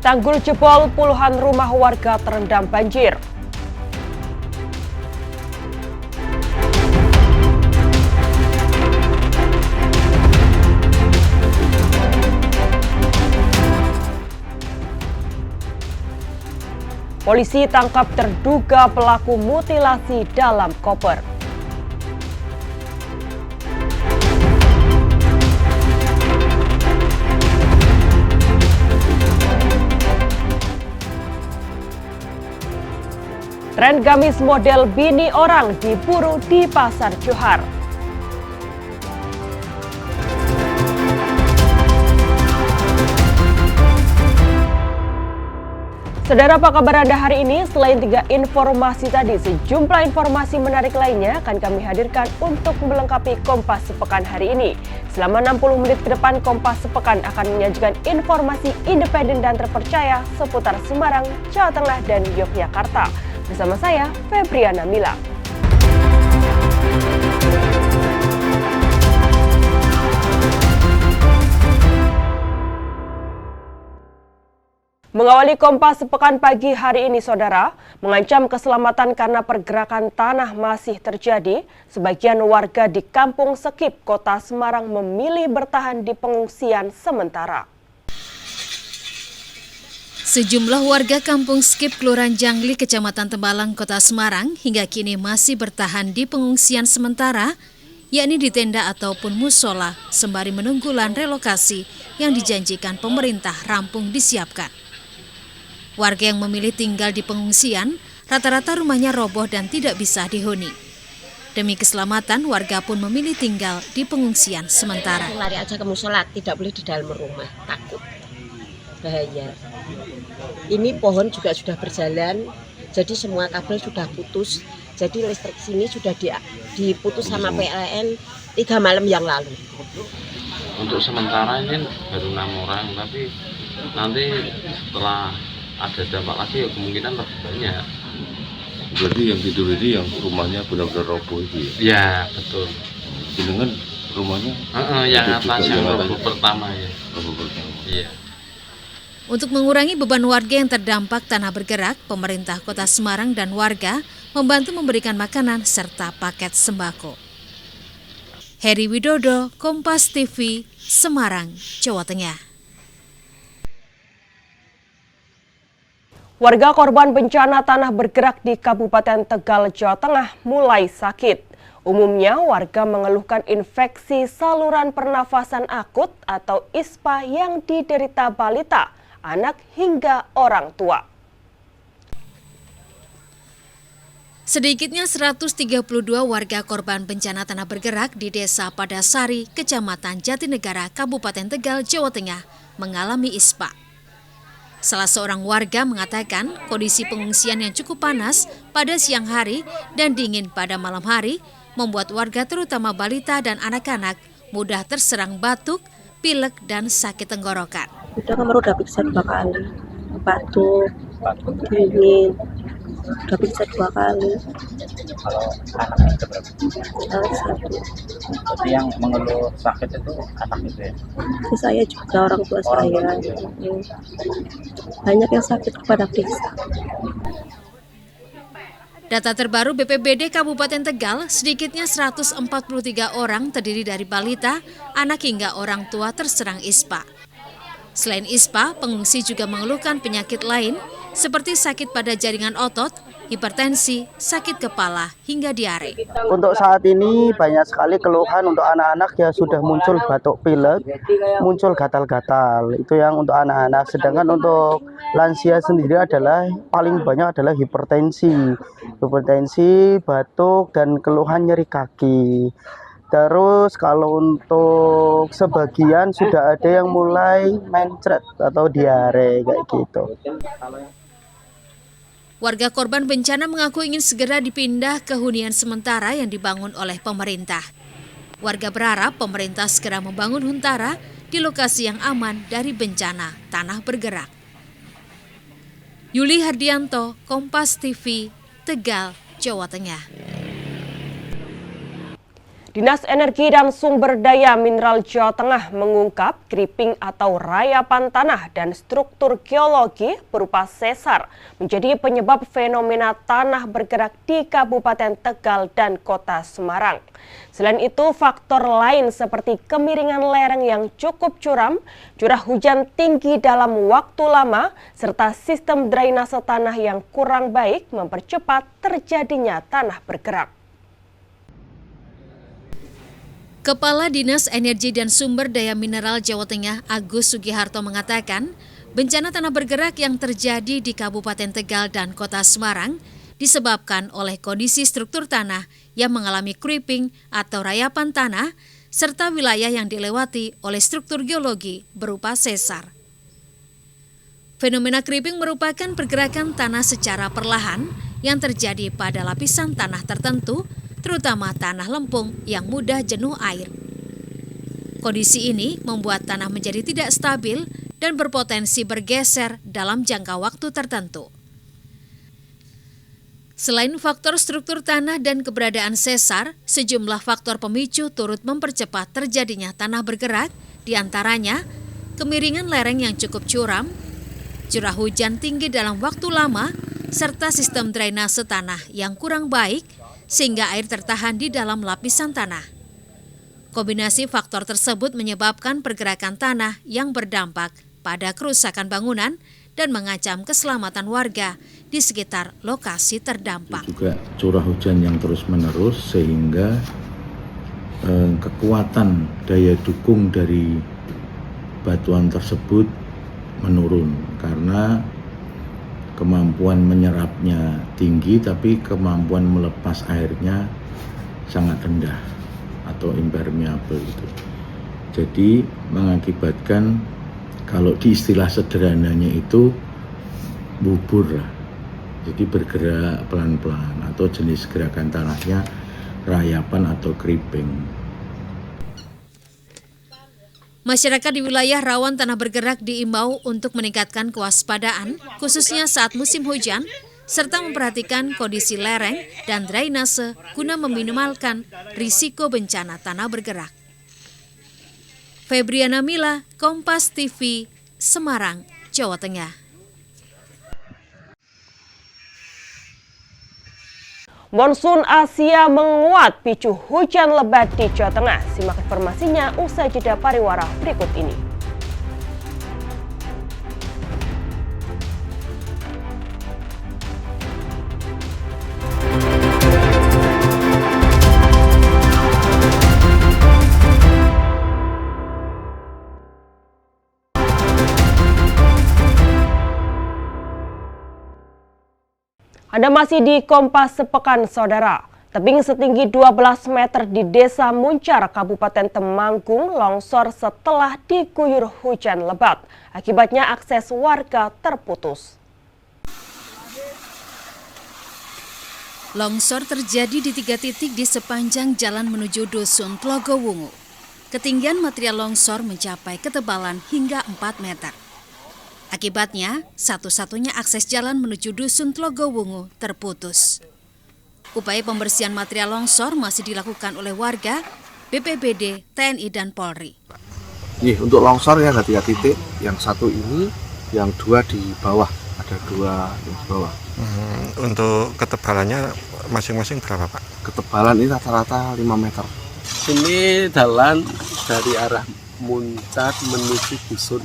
Tanggul jebol, puluhan rumah warga terendam banjir. Polisi tangkap terduga pelaku mutilasi dalam koper. Tren gamis model bini orang diburu di Pasar Johar. Saudara, apa kabar Anda hari ini? Selain 3 informasi tadi, sejumlah informasi menarik lainnya akan kami hadirkan untuk melengkapi Kompas Sepekan hari ini. Selama 60 menit ke depan, Kompas Sepekan akan menyajikan informasi independen dan terpercaya seputar Semarang, Jawa Tengah, dan Yogyakarta. Bersama saya, Febriana Mila. Mengawali Kompas Sepekan pagi hari ini, saudara, mengancam keselamatan karena pergerakan tanah masih terjadi. Sebagian warga di Kampung Sekip, Kota Semarang memilih bertahan di pengungsian sementara. Sejumlah warga Kampung Sekip, Kelurahan Jangli, Kecamatan Tembalang, Kota Semarang hingga kini masih bertahan di pengungsian sementara, yakni di tenda ataupun musola, sembari menunggu lahan relokasi yang dijanjikan pemerintah rampung disiapkan. Warga yang memilih tinggal di pengungsian, rata-rata rumahnya roboh dan tidak bisa dihuni. Demi keselamatan, warga pun memilih tinggal di pengungsian sementara. Lari aja ke musola, tidak boleh di dalam rumah, takut, bahaya. Ini pohon juga sudah berjalan, jadi semua kabel sudah putus. Jadi listrik sini sudah diputus sama PLN 3 malam yang lalu. Untuk sementara ini baru 6 orang, tapi nanti setelah ada dampak lagi ya kemungkinan lebih banyak. Berarti yang tidur ini yang rumahnya benar-benar roboh itu ya? Ya, betul. Dengan rumahnya? Yang atas yang roboh pertama ya. Roboh pertama. Iya. Untuk mengurangi beban warga yang terdampak tanah bergerak, pemerintah Kota Semarang dan warga membantu memberikan makanan serta paket sembako. Heri Widodo, Kompas TV, Semarang, Jawa Tengah. Warga korban bencana tanah bergerak di Kabupaten Tegal, Jawa Tengah mulai sakit. Umumnya warga mengeluhkan infeksi saluran pernafasan akut atau ISPA yang diderita balita, anak hingga orang tua. Sedikitnya 132 warga korban bencana tanah bergerak di Desa Padasari, Kecamatan Jatinegara, Kabupaten Tegal, Jawa Tengah mengalami ISPA. Salah seorang warga mengatakan kondisi pengungsian yang cukup panas pada siang hari dan dingin pada malam hari membuat warga terutama balita dan anak-anak mudah terserang batuk, pilek, dan sakit tenggorokan. Udah periksa 2 kali, batuk, dingin, udah periksa 2 kali. Kalau anaknya itu berapa? Satu. Jadi yang mengeluh sakit itu anak itu ya? Itu saya juga, orang tua saya. Banyak yang sakit pada periksa. Data terbaru BPBD Kabupaten Tegal, sedikitnya 143 orang terdiri dari balita, anak hingga orang tua terserang ISPA. Selain ISPA, pengungsi juga mengeluhkan penyakit lain seperti sakit pada jaringan otot, hipertensi, sakit kepala, hingga diare. Untuk saat ini banyak sekali keluhan untuk anak-anak ya, sudah muncul batuk pilek, muncul gatal-gatal. Itu yang untuk anak-anak. Sedangkan untuk lansia sendiri adalah paling banyak adalah hipertensi, batuk, dan keluhan nyeri kaki. Terus kalau untuk sebagian sudah ada yang mulai mencret atau diare kayak gitu. Warga korban bencana mengaku ingin segera dipindah ke hunian sementara yang dibangun oleh pemerintah. Warga berharap pemerintah segera membangun huntara di lokasi yang aman dari bencana tanah bergerak. Yuli Hardianto, Kompas TV, Tegal, Jawa Tengah. Dinas Energi dan Sumber Daya Mineral Jawa Tengah mengungkap creeping atau rayapan tanah dan struktur geologi berupa sesar menjadi penyebab fenomena tanah bergerak di Kabupaten Tegal dan Kota Semarang. Selain itu, faktor lain seperti kemiringan lereng yang cukup curam, curah hujan tinggi dalam waktu lama, serta sistem drainase tanah yang kurang baik mempercepat terjadinya tanah bergerak. Kepala Dinas Energi dan Sumber Daya Mineral Jawa Tengah Agus Sugiharto mengatakan, bencana tanah bergerak yang terjadi di Kabupaten Tegal dan Kota Semarang disebabkan oleh kondisi struktur tanah yang mengalami creeping atau rayapan tanah, serta wilayah yang dilewati oleh struktur geologi berupa sesar. Fenomena creeping merupakan pergerakan tanah secara perlahan yang terjadi pada lapisan tanah tertentu, terutama tanah lempung yang mudah jenuh air. Kondisi ini membuat tanah menjadi tidak stabil dan berpotensi bergeser dalam jangka waktu tertentu. Selain faktor struktur tanah dan keberadaan sesar, sejumlah faktor pemicu turut mempercepat terjadinya tanah bergerak, diantaranya kemiringan lereng yang cukup curam, curah hujan tinggi dalam waktu lama, serta sistem drainase tanah yang kurang baik, sehingga air tertahan di dalam lapisan tanah. Kombinasi faktor tersebut menyebabkan pergerakan tanah yang berdampak pada kerusakan bangunan dan mengancam keselamatan warga di sekitar lokasi terdampak. Juga curah hujan yang terus-menerus sehingga kekuatan daya dukung dari batuan tersebut menurun karena kemampuan menyerapnya tinggi tapi kemampuan melepas airnya sangat rendah atau impermeable itu. Jadi mengakibatkan kalau di istilah sederhananya itu bubur lah. Jadi bergerak pelan-pelan atau jenis gerakan tanahnya rayapan atau creeping. Masyarakat di wilayah rawan tanah bergerak diimbau untuk meningkatkan kewaspadaan, khususnya saat musim hujan, serta memperhatikan kondisi lereng dan drainase guna meminimalkan risiko bencana tanah bergerak. Febriana Mila, Kompas TV, Semarang, Jawa Tengah. Monsun Asia menguat picu hujan lebat di Jawa Tengah. Simak informasinya usai jeda pariwara berikut ini. Anda masih di Kompas Sepekan, Saudara. Tebing setinggi 12 meter di Desa Muncar, Kabupaten Temanggung, longsor setelah diguyur hujan lebat. Akibatnya akses warga terputus. Longsor terjadi di 3 titik di sepanjang jalan menuju Dusun Tlogowungu. Ketinggian material longsor mencapai ketebalan hingga 4 meter. Akibatnya, satu-satunya akses jalan menuju Dusun Tlogowungu terputus. Upaya pembersihan material longsor masih dilakukan oleh warga, BPBD, TNI, dan Polri. Untuk longsor ya ada 3 titik, yang satu ini, yang 2 di bawah, ada 2 di bawah. Untuk ketebalannya masing-masing berapa, Pak? Ketebalan ini rata-rata 5 meter. Ini jalan dari arah Muncar menuju Dusun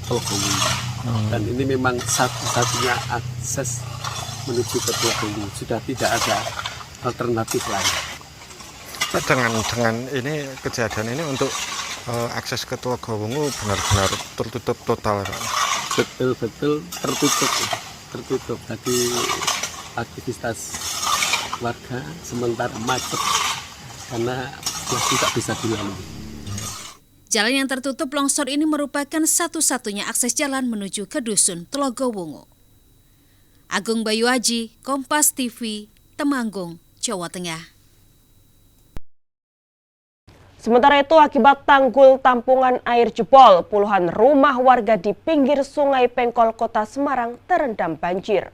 Tlogowungu. Dan ini memang satu-satunya akses menuju ke Tlogowungu. Sudah tidak ada alternatif lain. Dengan ini kejadian ini untuk akses ke Tlogowungu benar-benar tertutup total, Pak? Betul-betul tertutup. Jadi aktivitas warga sementara macet karena tidak bisa dilalui. Jalan yang tertutup longsor ini merupakan satu-satunya akses jalan menuju ke Dusun Tlogowungu. Agung Bayu Aji, Kompas TV, Temanggung, Jawa Tengah. Sementara itu, akibat tanggul tampungan air jebol, puluhan rumah warga di pinggir Sungai Pengkol, Kota Semarang terendam banjir.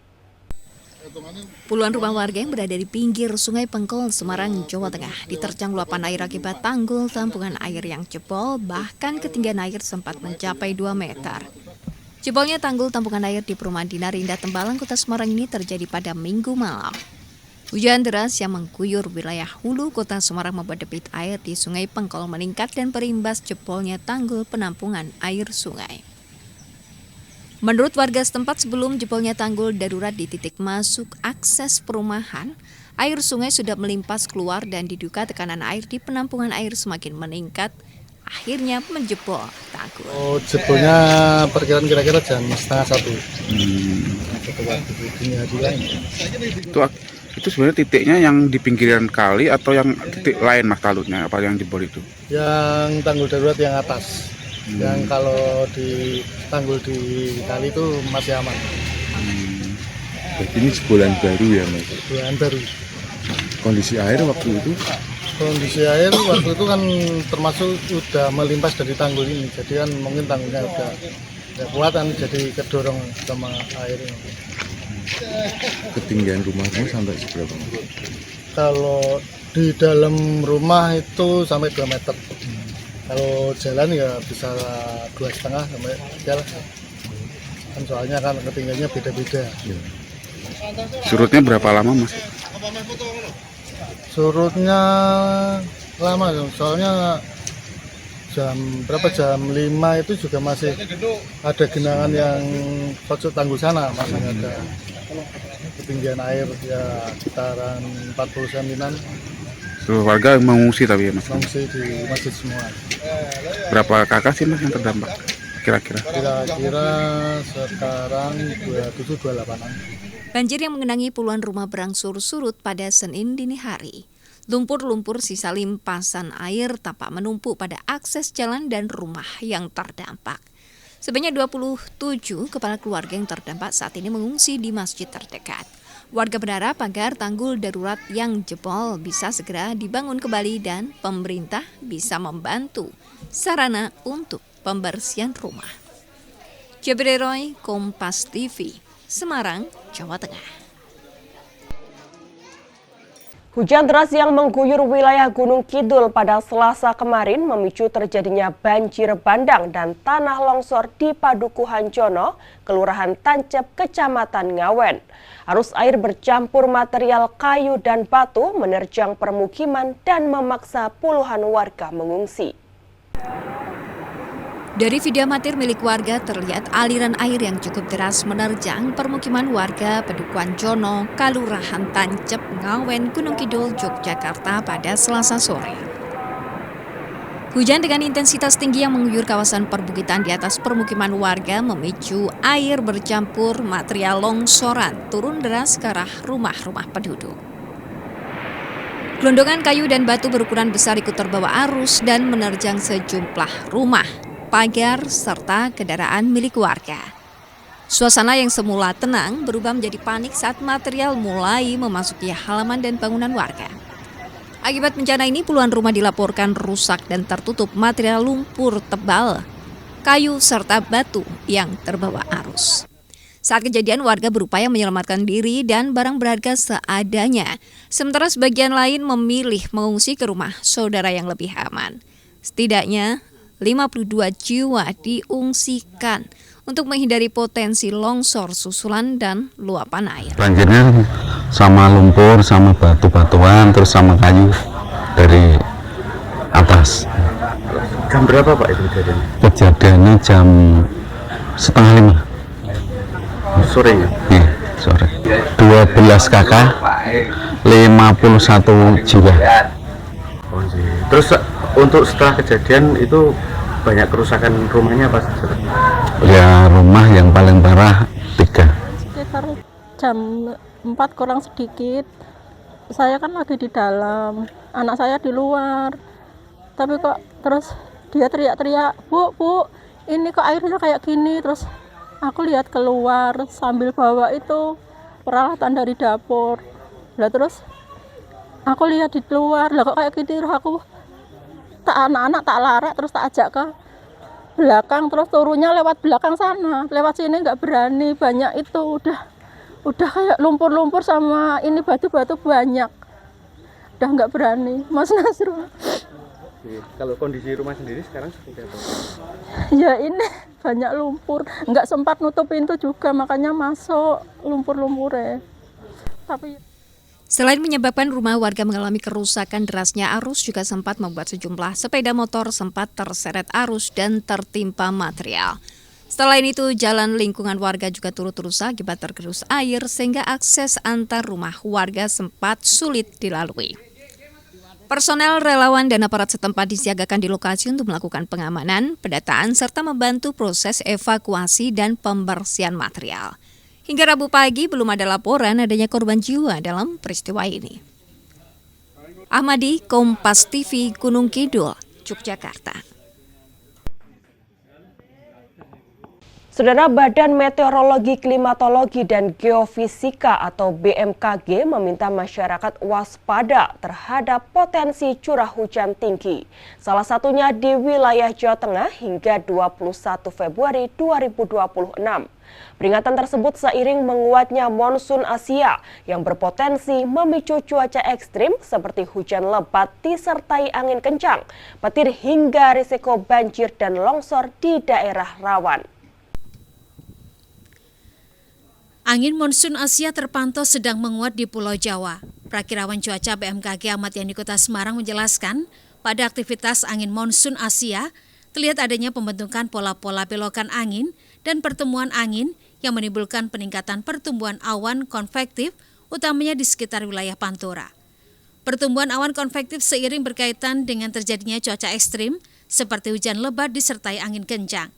Puluhan rumah warga yang berada di pinggir Sungai Pengkol, Semarang, Jawa Tengah diterjang luapan air akibat tanggul tampungan air yang jebol, bahkan ketinggian air sempat mencapai 2 meter. Jebolnya tanggul tampungan air di perumahan Dinar Indah Tembalang, Kota Semarang ini terjadi pada Minggu malam. Hujan deras yang mengguyur wilayah hulu Kota Semarang membuat debit air di Sungai Pengkol meningkat dan berimbas jebolnya tanggul penampungan air sungai. Menurut warga setempat, sebelum jebolnya tanggul darurat di titik masuk akses perumahan, air sungai sudah melimpas keluar dan diduga tekanan air di penampungan air semakin meningkat, akhirnya menjebol tanggul. Oh, jebolnya perkiraan kira-kira jam 12:30. Itu sebenarnya titiknya yang di pinggiran kali atau yang titik lain Mas talutnya, apa yang jebol itu? Yang tanggul darurat yang atas. Yang kalau di tanggul di kali itu masih aman. Berarti ini jebolan baru ya Mas? Jebolan baru. Kondisi air waktu itu? Kondisi air waktu itu kan termasuk udah melimpas dari tanggul ini. Jadi kan mungkin tanggulnya udah nggak kuat kan, jadi kedorong sama air ini. Ketinggian rumahmu sampai seberapa? Kalau di dalam rumah itu sampai 2 meter. Kalau jalan ya bisa 2,5 sampai 3 lah. Kan soalnya kan ketinggiannya beda-beda. Ya. Surutnya berapa lama Mas? Surutnya lama, soalnya jam 5 itu juga masih ada genangan yang pojok tanggul sana, masih ada ketinggian air ya sekitaran 40 cm. Seluruh warga mengungsi tapi ya Mas? Mengungsi di masjid semua. Berapa kakak sih Mas yang terdampak kira-kira? Kira-kira sekarang 27-28an. Banjir yang mengenangi puluhan rumah berangsur surut pada Senin dini hari. Lumpur-lumpur sisa limpasan air tampak menumpuk pada akses jalan dan rumah yang terdampak. Sebanyak 27 kepala keluarga yang terdampak saat ini mengungsi di masjid terdekat. Warga berharap agar tanggul darurat yang jebol bisa segera dibangun kembali dan pemerintah bisa membantu sarana untuk pembersihan rumah. Jabri Roy, Kompas TV, Semarang, Jawa Tengah. Hujan deras yang mengguyur wilayah Gunung Kidul pada Selasa kemarin memicu terjadinya banjir bandang dan tanah longsor di Padukuhan Jono, Kelurahan Tancep, Kecamatan Ngawen. Arus air bercampur material kayu dan batu menerjang permukiman dan memaksa puluhan warga mengungsi. Dari video amatir milik warga terlihat aliran air yang cukup deras menerjang permukiman warga Padukuhan Jono, Kelurahan Tancep, Ngawen, Gunung Kidul, Yogyakarta pada Selasa sore. Hujan dengan intensitas tinggi yang mengguyur kawasan perbukitan di atas permukiman warga memicu air bercampur material longsoran turun deras ke arah rumah-rumah penduduk. Gelondongan kayu dan batu berukuran besar ikut terbawa arus dan menerjang sejumlah rumah, pagar, serta kendaraan milik warga. Suasana yang semula tenang berubah menjadi panik saat material mulai memasuki halaman dan bangunan warga. Akibat bencana ini, puluhan rumah dilaporkan rusak dan tertutup material lumpur tebal, kayu, serta batu yang terbawa arus. Saat kejadian, warga berupaya menyelamatkan diri dan barang berharga seadanya, sementara sebagian lain memilih mengungsi ke rumah saudara yang lebih aman. Setidaknya 52 jiwa diungsikan untuk menghindari potensi longsor susulan dan luapan air. Banjirnya sama lumpur, sama batu-batuan, terus sama kayu dari atas. Jam berapa Pak itu kejadiannya? Kejadiannya jam 4:30 Sore ya? Iya, sore. 12 kakak, 51 jiwa. Oh, iya. Terus untuk setelah kejadian itu banyak kerusakan rumahnya apa? Ya, rumah yang paling parah 3. Sekitar jam 4 kurang sedikit, saya kan lagi di dalam, anak saya di luar, tapi kok terus dia teriak-teriak, bu, ini kok airnya kayak gini, terus aku lihat keluar sambil bawa itu peralatan dari dapur, lah terus aku lihat di luar, lah kok kayak gini, terus aku anak-anak tak larak, terus tak ajak ke belakang, terus turunnya lewat belakang sana, lewat sini nggak berani, banyak itu Udah kayak lumpur-lumpur sama ini batu-batu banyak. Udah nggak berani, Mas Nasrul. Kalau kondisi rumah sendiri sekarang seperti apa? Ya ini banyak lumpur, nggak sempat nutup pintu juga, makanya masuk lumpur-lumpurnya. Tapi selain menyebabkan rumah warga mengalami kerusakan derasnya arus, juga sempat membuat sejumlah sepeda motor sempat terseret arus dan tertimpa material. Selain itu, jalan lingkungan warga juga turut rusak akibat tergerus air sehingga akses antar rumah warga sempat sulit dilalui. Personel relawan dan aparat setempat disiagakan di lokasi untuk melakukan pengamanan, pendataan, serta membantu proses evakuasi dan pembersihan material. Hingga Rabu pagi belum ada laporan adanya korban jiwa dalam peristiwa ini. Ahmadi, Kompas TV, Gunung Kidul, Yogyakarta. Saudara, Badan Meteorologi, Klimatologi, dan Geofisika atau BMKG meminta masyarakat waspada terhadap potensi curah hujan tinggi. Salah satunya di wilayah Jawa Tengah hingga 21 Februari 2026. Peringatan tersebut seiring menguatnya monsun Asia yang berpotensi memicu cuaca ekstrim seperti hujan lebat disertai angin kencang, petir hingga risiko banjir dan longsor di daerah rawan. Angin monsun Asia terpantau sedang menguat di Pulau Jawa. Prakirawan cuaca BMKG Ahmad Yani Kota Semarang menjelaskan, pada aktivitas angin monsun Asia, terlihat adanya pembentukan pola-pola belokan angin dan pertemuan angin yang menimbulkan peningkatan pertumbuhan awan konvektif, utamanya di sekitar wilayah Pantura. Pertumbuhan awan konvektif seiring berkaitan dengan terjadinya cuaca ekstrim, seperti hujan lebat disertai angin kencang.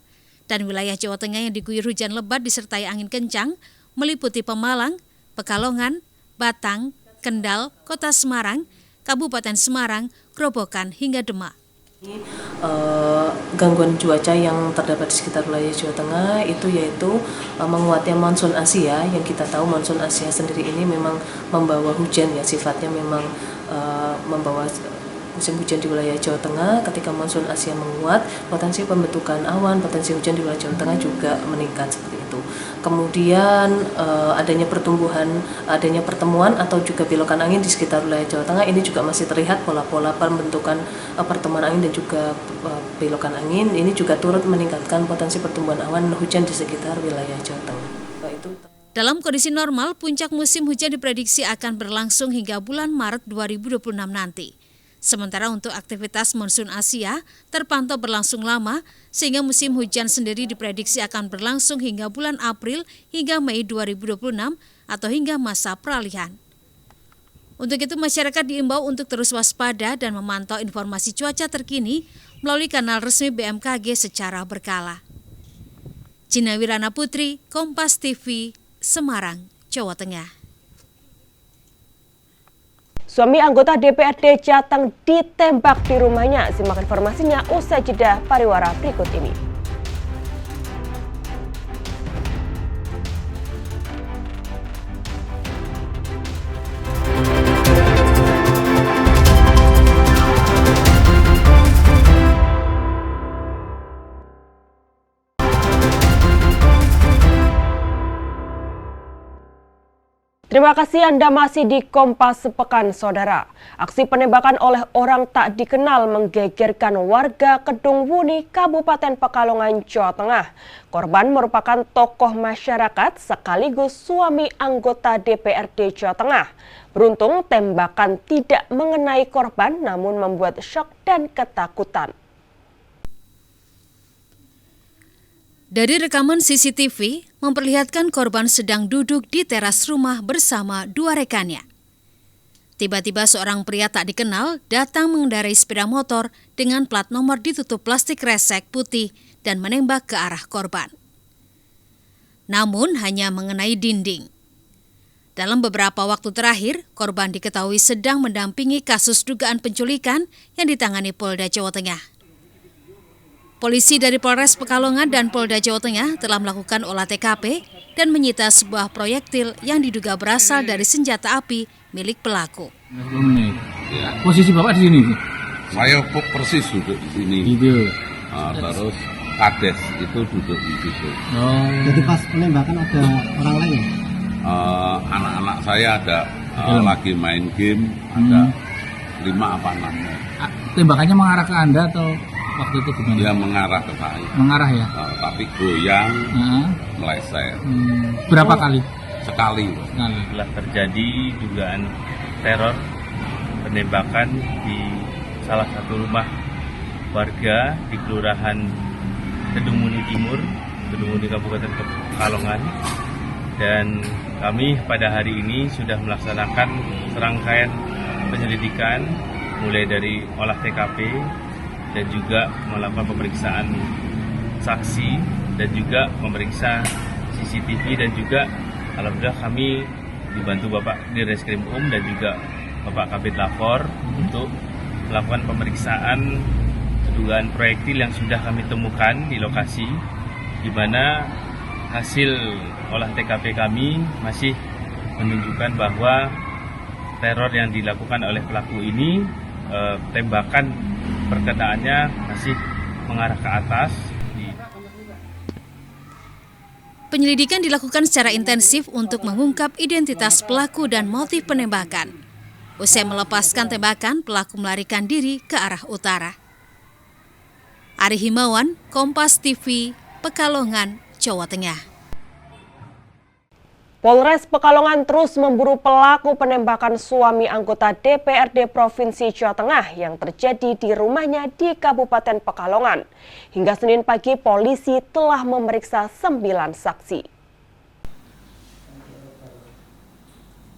Dan wilayah Jawa Tengah yang diguyur hujan lebat disertai angin kencang, meliputi Pemalang, Pekalongan, Batang, Kendal, Kota Semarang, Kabupaten Semarang, Grobogan, hingga Demak. Gangguan cuaca yang terdapat di sekitar wilayah Jawa Tengah itu yaitu menguatnya monsun Asia. Yang kita tahu monsun Asia sendiri ini memang membawa hujan, ya sifatnya memang membawa musim hujan di wilayah Jawa Tengah. Ketika monsun Asia menguat, potensi pembentukan awan, potensi hujan di wilayah Jawa Tengah juga meningkat seperti itu. Kemudian adanya pertemuan atau juga belokan angin di sekitar wilayah Jawa Tengah, ini juga masih terlihat pola-pola pembentukan pertemuan angin dan juga belokan angin. Ini juga turut meningkatkan potensi pertumbuhan awan dan hujan di sekitar wilayah Jawa Tengah. Dalam kondisi normal, puncak musim hujan diprediksi akan berlangsung hingga bulan Maret 2026 nanti. Sementara untuk aktivitas monsun Asia terpantau berlangsung lama, sehingga musim hujan sendiri diprediksi akan berlangsung hingga bulan April hingga Mei 2026 atau hingga masa peralihan. Untuk itu masyarakat diimbau untuk terus waspada dan memantau informasi cuaca terkini melalui kanal resmi BMKG secara berkala. Cina Wirana Putri, Kompas TV, Semarang, Jawa Tengah. Suami anggota DPRD Jateng ditembak di rumahnya. Simak informasinya usai jeda pariwara berikut ini. Terima kasih Anda masih di Kompas Sepekan, Saudara. Aksi penembakan oleh orang tak dikenal menggegerkan warga Kedung Wuni, Kabupaten Pekalongan, Jawa Tengah. Korban merupakan tokoh masyarakat sekaligus suami anggota DPRD Jawa Tengah. Beruntung tembakan tidak mengenai korban namun membuat syok dan ketakutan. Dari rekaman CCTV, memperlihatkan korban sedang duduk di teras rumah bersama dua rekannya. Tiba-tiba seorang pria tak dikenal datang mengendarai sepeda motor dengan plat nomor ditutup plastik resek putih dan menembak ke arah korban. Namun hanya mengenai dinding. Dalam beberapa waktu terakhir, korban diketahui sedang mendampingi kasus dugaan penculikan yang ditangani Polda Jawa Tengah. Polisi dari Polres Pekalongan dan Polda Jawa Tengah telah melakukan olah TKP dan menyita sebuah proyektil yang diduga berasal dari senjata api milik pelaku. Posisi Bapak di sini? Saya persis duduk di sini. Gitu. Terus Kades itu duduk di situ. Jadi pas penembakan ada orang lain? anak-anak saya ada lagi main game, ada 5 apa 6. Tembakannya mengarah ke Anda atau waktu itu gimana? Dia mengarah ke saya. Mengarah ya? Tapi goyang, meleset. Berapa kali? Sekali. Telah terjadi dugaan teror penembakan di salah satu rumah warga di Kelurahan Kedung Muni Timur, Kedung Muni Kabupaten Pekalongan. Dan kami pada hari ini sudah melaksanakan serangkaian penyelidikan mulai dari olah TKP dan juga melakukan pemeriksaan saksi dan juga memeriksa CCTV, dan juga alhamdulillah kami dibantu Bapak Direskrim dan juga Bapak Kabid Lapor untuk melakukan pemeriksaan dugaan proyektil yang sudah kami temukan di lokasi, di mana hasil olah TKP kami masih menunjukkan bahwa teror yang dilakukan oleh pelaku ini, tembakan perkenaannya masih mengarah ke atas. Penyelidikan dilakukan secara intensif untuk mengungkap identitas pelaku dan motif penembakan. Usai melepaskan tembakan, pelaku melarikan diri ke arah utara. Ari Himawan, Kompas TV, Pekalongan, Jawa Tengah. Polres Pekalongan terus memburu pelaku penembakan suami anggota DPRD Provinsi Jawa Tengah yang terjadi di rumahnya di Kabupaten Pekalongan. Hingga Senin pagi, polisi telah memeriksa 9 saksi.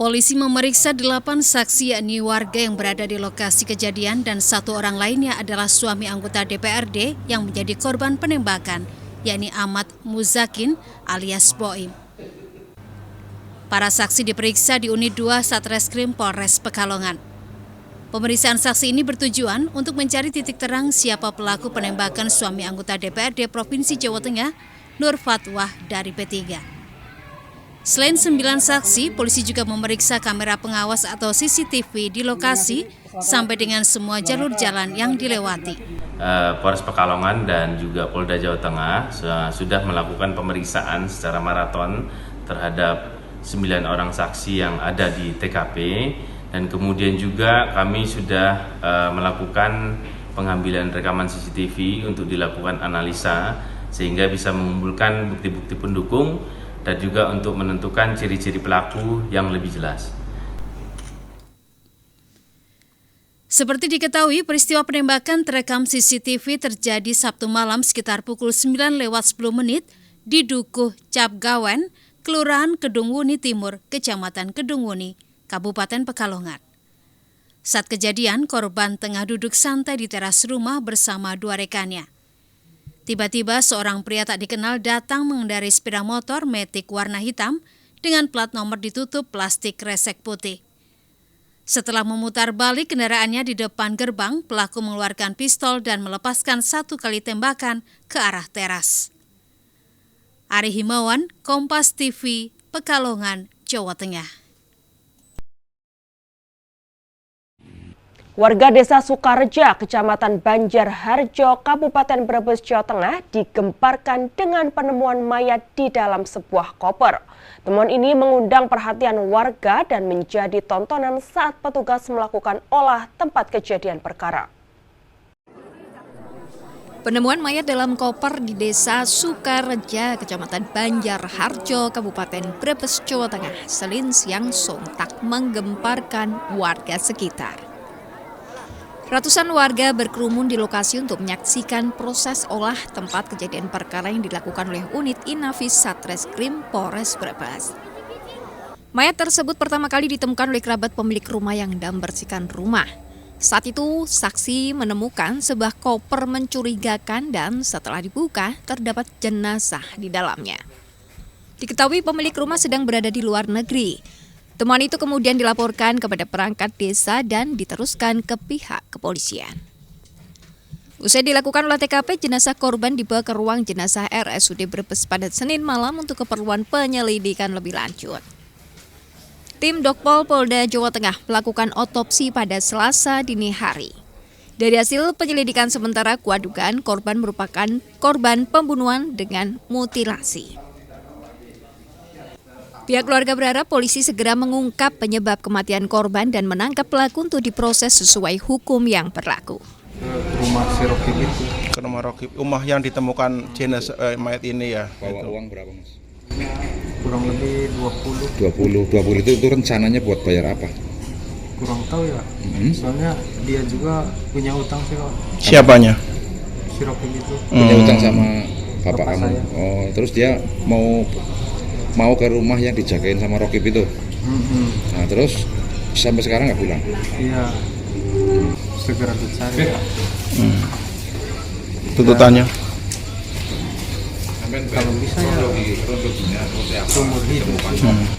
Polisi memeriksa 8 saksi, yakni warga yang berada di lokasi kejadian, dan 1 orang lainnya adalah suami anggota DPRD yang menjadi korban penembakan, yakni Ahmad Muzakin alias Boim. Para saksi diperiksa di Unit 2 Satreskrim Polres Pekalongan. Pemeriksaan saksi ini bertujuan untuk mencari titik terang siapa pelaku penembakan suami anggota DPRD Provinsi Jawa Tengah, Nur Fatwah dari P3. Selain 9 saksi, polisi juga memeriksa kamera pengawas atau CCTV di lokasi sampai dengan semua jalur jalan yang dilewati. Polres Pekalongan dan juga Polda Jawa Tengah sudah melakukan pemeriksaan secara maraton terhadap 9 orang saksi yang ada di TKP, dan kemudian juga kami sudah melakukan pengambilan rekaman CCTV untuk dilakukan analisa sehingga bisa mengumpulkan bukti-bukti pendukung dan juga untuk menentukan ciri-ciri pelaku yang lebih jelas. Seperti diketahui, peristiwa penembakan terekam CCTV terjadi Sabtu malam sekitar pukul 9:10 di Dukuh Capgawen, Kelurahan Kedung Muni Timur, Kecamatan Kedung Muni, Kabupaten Pekalongan. Saat kejadian, korban tengah duduk santai di teras rumah bersama 2 rekannya. Tiba-tiba seorang pria tak dikenal datang mengendarai sepeda motor Matic warna hitam dengan plat nomor ditutup plastik kresek putih. Setelah memutar balik kendaraannya di depan gerbang, pelaku mengeluarkan pistol dan melepaskan 1 kali tembakan ke arah teras. Ari Himawan, Kompas TV, Pekalongan, Jawa Tengah. Warga Desa Sukareja, Kecamatan Banjarharjo, Kabupaten Brebes, Jawa Tengah digemparkan dengan penemuan mayat di dalam sebuah koper. Temuan ini mengundang perhatian warga dan menjadi tontonan saat petugas melakukan olah tempat kejadian perkara. Penemuan mayat dalam koper di Desa Sukareja, Kecamatan Banjarharjo, Kabupaten Brebes, Jawa Tengah, Senin siang sontak menggemparkan warga sekitar. Ratusan warga berkerumun di lokasi untuk menyaksikan proses olah tempat kejadian perkara yang dilakukan oleh unit Inafis Satreskrim Polres Brebes. Mayat tersebut pertama kali ditemukan oleh kerabat pemilik rumah yang hendak membersihkan rumah. Saat itu, saksi menemukan sebuah koper mencurigakan dan setelah dibuka, terdapat jenazah di dalamnya. Diketahui pemilik rumah sedang berada di luar negeri. Temuan itu kemudian dilaporkan kepada perangkat desa dan diteruskan ke pihak kepolisian. Usai dilakukan olah TKP, jenazah korban dibawa ke ruang jenazah RSUD Brebes pada Senin malam untuk keperluan penyelidikan lebih lanjut. Tim Dokpol Polda Jawa Tengah melakukan otopsi pada Selasa dini hari. Dari hasil penyelidikan sementara, kuat dugaan korban merupakan korban pembunuhan dengan mutilasi. Pihak keluarga berharap polisi segera mengungkap penyebab kematian korban dan menangkap pelaku untuk diproses sesuai hukum yang berlaku. Rumah si Rokib itu. Ke rumah Rokib, rumah yang ditemukan jenazah mayat ini ya. Bawa uang berapa, Mas? Kurang lebih 20. 20 itu rencananya buat bayar apa? Kurang tahu ya. Soalnya dia juga punya utang sih, Pak. Siapanya? Si Rokib itu. Punya utang sama bapak kamu. Saya. Oh, terus dia mau ke rumah yang dijagain sama Rokib itu. Nah, terus sampai sekarang nggak pulang? Iya. Segera dicari. Tuntutannya? Kalau bisa ya seumur hidup.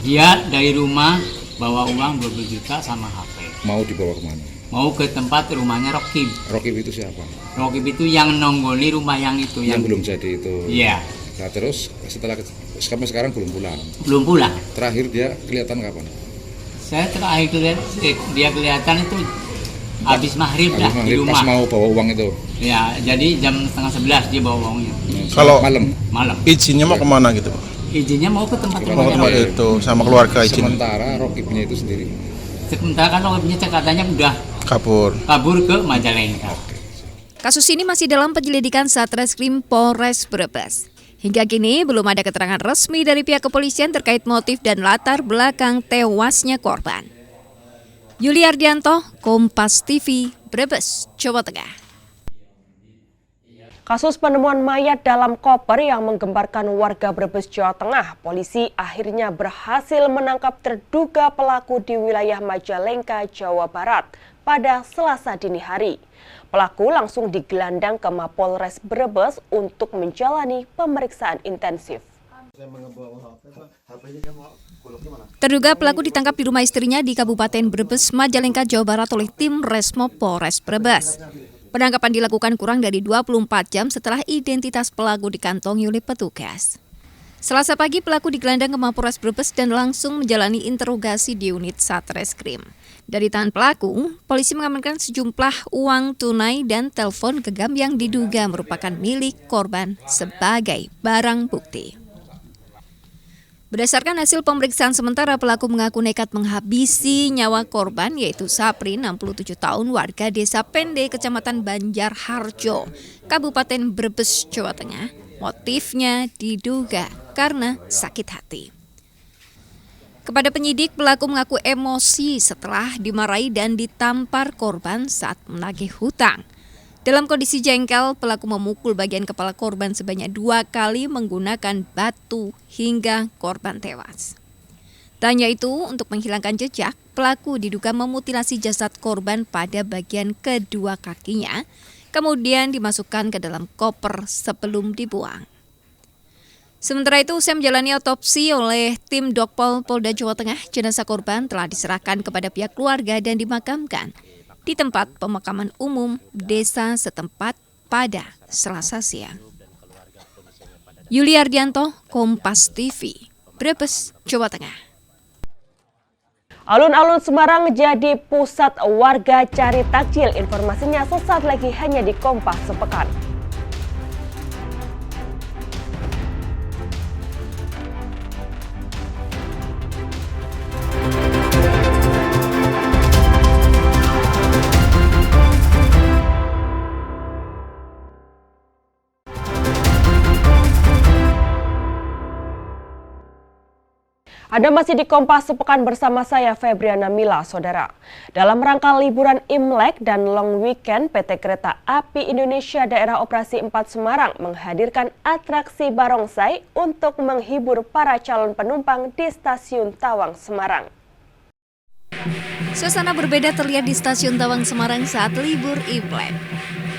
Dia dari rumah bawa uang 12 juta sama HP. Mau dibawa kemana? Mau ke tempat rumahnya Rokib. Rokib itu siapa? Rokib itu yang nonggoli rumah yang itu. Yang belum jadi itu? Iya. Nah terus setelah sampai sekarang belum pulang? Belum pulang. Terakhir dia kelihatan kapan? Saya terakhir lihat dia kelihatan itu habis maghrib dah di rumah. Pas mau bawa uang itu? Ya, jadi jam 10:30 dia bawa uangnya. Kalau malam? Izinnya mau kemana gitu, Pak? Izinnya mau ke tempat itu sama keluarga izin. Sementara Rokibnya itu sendiri? Sementara kan Rokibnya katanya udah kabur ke Majalengka. Kasus ini masih dalam penyelidikan Satreskrim Polres Brebes. Hingga kini belum ada keterangan resmi dari pihak kepolisian terkait motif dan latar belakang tewasnya korban. Yuli Ardianto, Kompas TV, Brebes, Jawa Tengah. Kasus penemuan mayat dalam koper yang menggemparkan warga Brebes, Jawa Tengah, polisi akhirnya berhasil menangkap terduga pelaku di wilayah Majalengka, Jawa Barat pada Selasa dini hari. Pelaku langsung digelandang ke Mapolres Brebes untuk menjalani pemeriksaan intensif. Terduga pelaku ditangkap di rumah istrinya di Kabupaten Brebes, Majalengka, Jawa Barat oleh tim Resmo Polres Brebes. Penangkapan dilakukan kurang dari 24 jam setelah identitas pelaku dikantongi oleh petugas. Selasa pagi pelaku digelandang ke Mapolres Brebes dan langsung menjalani interogasi di unit Satreskrim. Dari tangan pelaku, polisi mengamankan sejumlah uang tunai dan telepon genggam yang diduga merupakan milik korban sebagai barang bukti. Berdasarkan hasil pemeriksaan sementara, pelaku mengaku nekat menghabisi nyawa korban, yaitu Sapri, 67 tahun, warga Desa Pende, Kecamatan Banjarharjo, Kabupaten Brebes, Jawa Tengah. Motifnya diduga karena sakit hati. Kepada penyidik, pelaku mengaku emosi setelah dimarahi dan ditampar korban saat menagih hutang. Dalam kondisi jengkel, pelaku memukul bagian kepala korban sebanyak 2 kali menggunakan batu hingga korban tewas. Tak hanya itu, untuk menghilangkan jejak, pelaku diduga memutilasi jasad korban pada bagian kedua kakinya, kemudian dimasukkan ke dalam koper sebelum dibuang. Sementara itu, usai menjalani otopsi oleh tim Dokpol Polda Jawa Tengah, jenazah korban telah diserahkan kepada pihak keluarga dan dimakamkan di tempat pemakaman umum desa setempat pada Selasa siang. Yuli Ardianto, Kompas TV, Brebes, Jawa Tengah. Alun-alun Semarang jadi pusat warga cari takjil. Informasinya sesaat lagi hanya di Kompas Sepekan. Anda masih di Kompas Sepekan bersama saya Febriana Mila, Saudara. Dalam rangka liburan Imlek dan Long Weekend, PT Kereta Api Indonesia Daerah Operasi 4 Semarang menghadirkan atraksi barongsai untuk menghibur para calon penumpang di Stasiun Tawang, Semarang. Suasana berbeda terlihat di Stasiun Tawang, Semarang saat libur Imlek.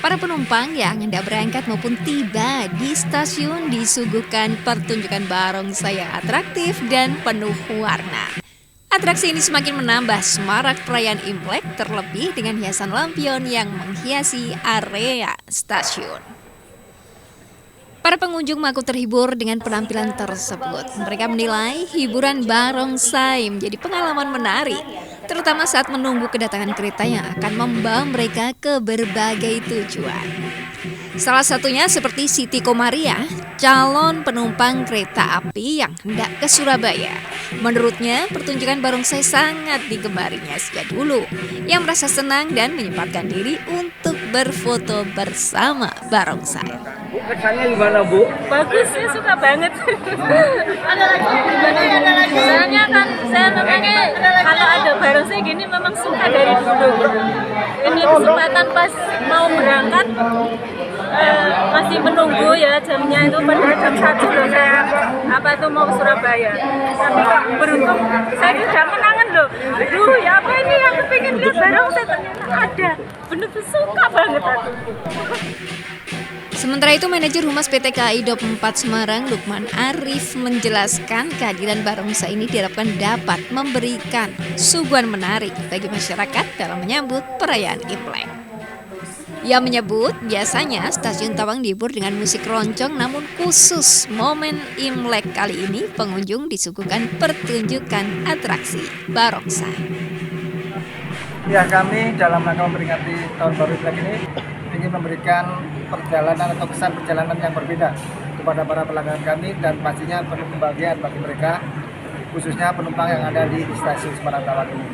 Para penumpang yang hendak berangkat maupun tiba di stasiun disuguhkan pertunjukan barongsai yang atraktif dan penuh warna. Atraksi ini semakin menambah semarak perayaan Imlek, terlebih dengan hiasan lampion yang menghiasi area stasiun. Para pengunjung mengaku terhibur dengan penampilan tersebut. Mereka menilai hiburan barongsai menjadi pengalaman menarik, terutama saat menunggu kedatangan kereta yang akan membawa mereka ke berbagai tujuan. Salah satunya seperti Siti Komaria, calon penumpang kereta api yang hendak ke Surabaya. Menurutnya, pertunjukan barongsai sangat digemarinya sejak dulu. Ia merasa senang dan menyempatkan diri untuk berfoto bersama barongsai. Bu, kesannya gimana, Bu? Bagus, saya suka banget. Soalnya kan saya memangnya kalau ada barongsai gini memang suka dari dulu. Ini kesempatan pas mau berangkat, masih menunggu ya jamnya itu pada jam 1 loh saya mau ke Surabaya. Tapi kok beruntung saya sudah kenangan loh. Aduh ya apa ini aku pengen lihat barongsai ternyata ada. Bener-bener suka banget aku. Sementara itu, manajer Humas PT KAI Daup 4 Semarang, Lukman Arif, menjelaskan kehadiran barongsai ini diharapkan dapat memberikan suguhan menarik bagi masyarakat dalam menyambut perayaan Imlek. Ia menyebut biasanya stasiun Tawang dihibur dengan musik roncong, namun khusus momen Imlek kali ini pengunjung disuguhkan pertunjukan atraksi barongsai. Ya, kami dalam rangka memperingati tahun baru Imlek ini ingin memberikan perjalanan atau kesan perjalanan yang berbeda kepada para pelanggan kami dan pastinya penuh kebahagiaan bagi mereka, khususnya penumpang yang ada di stasiun Semarang Tawang ini.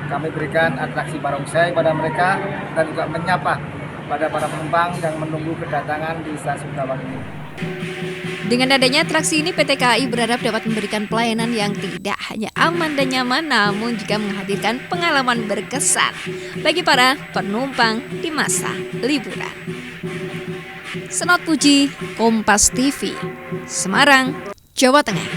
Kami berikan atraksi barongsai pada mereka dan juga menyapa pada para penumpang yang menunggu kedatangan di stasiun Tawang ini. Dengan adanya atraksi ini, PT KAI berharap dapat memberikan pelayanan yang tidak hanya aman dan nyaman, namun juga menghadirkan pengalaman berkesan bagi para penumpang di masa liburan. Senot Puji, Kompas TV, Semarang, Jawa Tengah.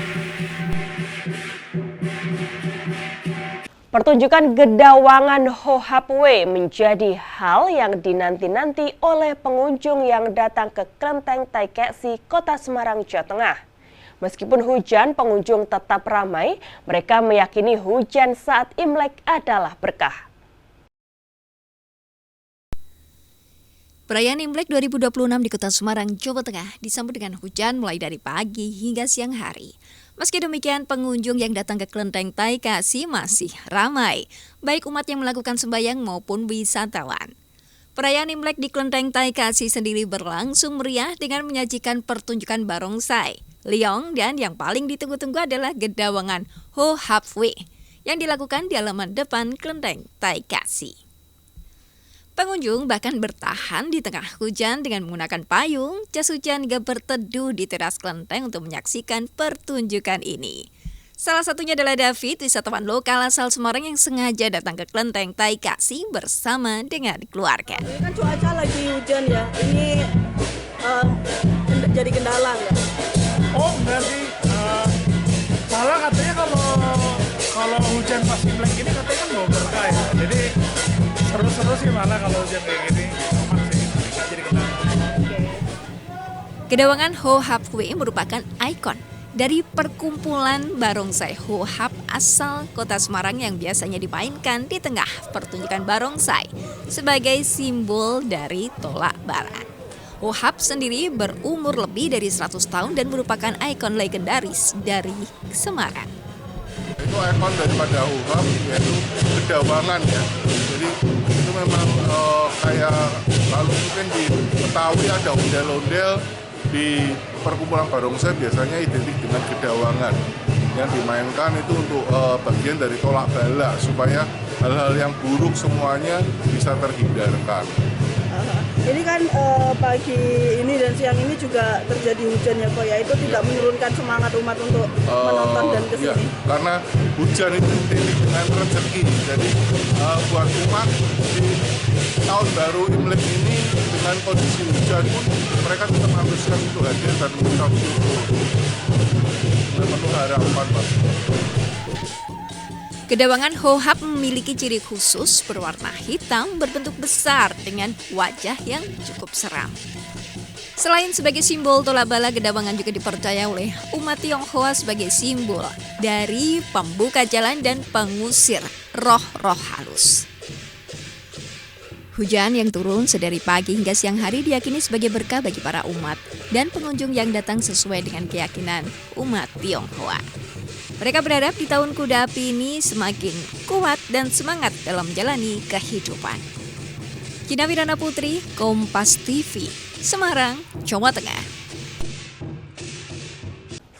Pertunjukan Gedawangan Hohapwe menjadi hal yang dinanti-nanti oleh pengunjung yang datang ke Klenteng Taikeksi, Kota Semarang, Jawa Tengah. Meskipun hujan, pengunjung tetap ramai. Mereka meyakini hujan saat Imlek adalah berkah. Perayaan Imlek 2026 di Kota Semarang, Jawa Tengah disambut dengan hujan mulai dari pagi hingga siang hari. Meski demikian, pengunjung yang datang ke Klenteng Taikeksi masih ramai, baik umat yang melakukan sembahyang maupun wisatawan. Perayaan Imlek di Klenteng Taikeksi sendiri berlangsung meriah dengan menyajikan pertunjukan barongsai, liong, dan yang paling ditunggu-tunggu adalah Gedawangan Hohapwe yang dilakukan di halaman depan Klenteng Taikeksi. Pengunjung bahkan bertahan di tengah hujan dengan menggunakan payung, jas hujan hingga berteduh di teras kelenteng untuk menyaksikan pertunjukan ini. Salah satunya adalah David, wisatawan lokal asal Semarang yang sengaja datang ke Klenteng Taikeksi bersama dengan keluarga. Ini kan cuaca lagi hujan ya, ini jadi kendala nggak? Oh enggak sih, malah katanya kalau hujan pas Imlek ini katanya kan bawa berkah ya, jadi seru-seru sih malah kalau hujan kayak gini, aman sih, nggak jadi kendala. Gedawangan Hohapwe merupakan ikon dari perkumpulan barongsai Hohap asal Kota Semarang yang biasanya dimainkan di tengah pertunjukan barongsai sebagai simbol dari tolak barat. Hohap sendiri berumur lebih dari 100 tahun dan merupakan ikon legendaris dari Semarang. Itu ikon daripada Hohap, yaitu Gedawangan ya. Jadi itu memang kayak kalau mungkin di Betawi ada ondel-ondel, di perkumpulan barongsai biasanya identik dengan Gedawangan. Yang dimainkan itu untuk bagian dari tolak bala supaya hal-hal yang buruk semuanya bisa terhindarkan. Ini kan pagi ini dan siang ini juga terjadi hujan ya kok ya, itu tidak menurunkan semangat umat untuk menonton dan kesini. Ya, karena hujan itu identik dengan rezeki, jadi buat umat di tahun baru Imlek ini dengan kondisi hujan pun mereka tetap antusias untuk hadir dan mengucap syukur. Penuh harapan Pak. Gedawangan Hohap memiliki ciri khusus berwarna hitam berbentuk besar dengan wajah yang cukup seram. Selain sebagai simbol tolak bala, Gedawangan juga dipercaya oleh umat Tionghoa sebagai simbol dari pembuka jalan dan pengusir roh-roh halus. Hujan yang turun sedari pagi hingga siang hari diyakini sebagai berkah bagi para umat dan pengunjung yang datang sesuai dengan keyakinan umat Tionghoa. Mereka berharap di tahun kuda api ini semakin kuat dan semangat dalam menjalani kehidupan. Gina Wirana Putri, Kompas TV, Semarang, Jawa Tengah.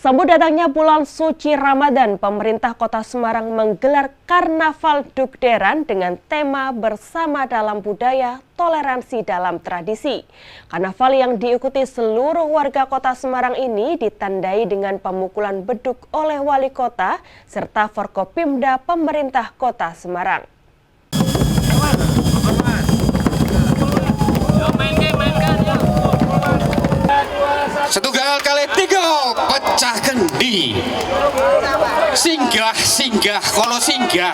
Sambut datangnya bulan suci Ramadan, pemerintah Kota Semarang menggelar Karnaval Dugderan dengan tema Bersama dalam Budaya, Toleransi dalam Tradisi. Karnaval yang diikuti seluruh warga Kota Semarang ini ditandai dengan pemukulan beduk oleh Wali Kota serta Forkopimda pemerintah Kota Semarang. Setunggal kali tiga pecah kendi, singgah kalau singgah.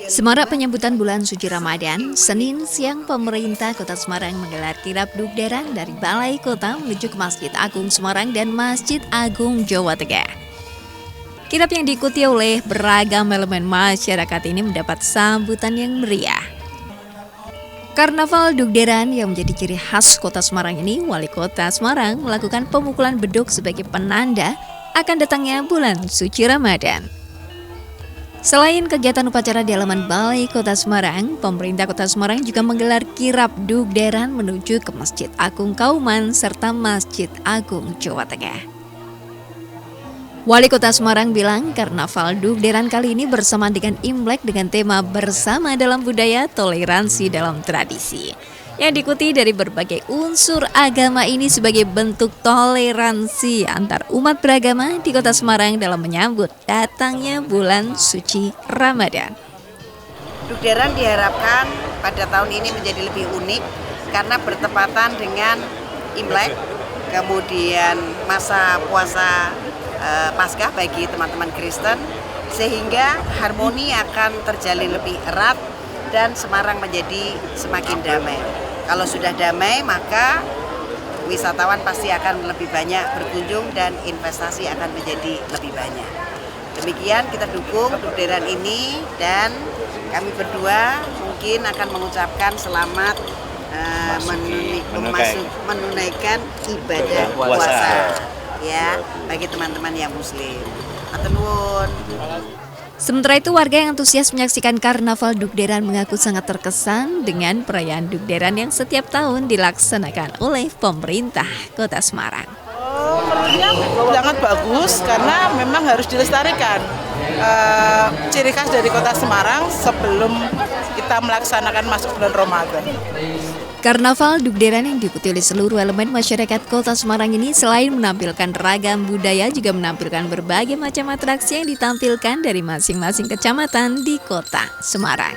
Semarak penyambutan bulan suci Ramadan, Senin siang pemerintah Kota Semarang menggelar kirap dugderan dari Balai Kota menuju ke Masjid Agung Semarang dan Masjid Agung Jawa Tengah. Kirap yang diikuti oleh beragam elemen masyarakat ini mendapat sambutan yang meriah. Karnaval Dugderan yang menjadi ciri khas Kota Semarang ini, Wali Kota Semarang melakukan pemukulan beduk sebagai penanda akan datangnya bulan suci Ramadan. Selain kegiatan upacara di halaman Balai Kota Semarang, pemerintah Kota Semarang juga menggelar kirap Dugderan menuju ke Masjid Agung Kauman serta Masjid Agung Jawa Tengah. Wali Kota Semarang bilang Karnaval Dugderan kali ini bersamaan dengan Imlek dengan tema Bersama dalam Budaya, Toleransi dalam Tradisi. Yang diikuti dari berbagai unsur agama ini sebagai bentuk toleransi antar umat beragama di Kota Semarang dalam menyambut datangnya bulan suci Ramadan. Dugderan diharapkan pada tahun ini menjadi lebih unik karena bertepatan dengan Imlek, kemudian masa puasa Paskah bagi teman-teman Kristen, sehingga harmoni akan terjalin lebih erat dan Semarang menjadi semakin damai. Kalau sudah damai, maka wisatawan pasti akan lebih banyak berkunjung dan investasi akan menjadi lebih banyak. Demikian kita dukung Dugderan ini dan kami berdua mungkin akan mengucapkan selamat menunaikan ibadah puasa. Ya, bagi teman-teman yang muslim. Matur nuwun. Sementara itu warga yang antusias menyaksikan Karnaval Dugderan mengaku sangat terkesan dengan perayaan Dugderan yang setiap tahun dilaksanakan oleh pemerintah Kota Semarang. Menurutnya sangat bagus karena memang harus dilestarikan. Ciri khas dari Kota Semarang sebelum kita melaksanakan masuk bulan Ramadan. Karnaval Dugderan yang diikuti oleh seluruh elemen masyarakat Kota Semarang ini selain menampilkan ragam budaya juga menampilkan berbagai macam atraksi yang ditampilkan dari masing-masing kecamatan di Kota Semarang.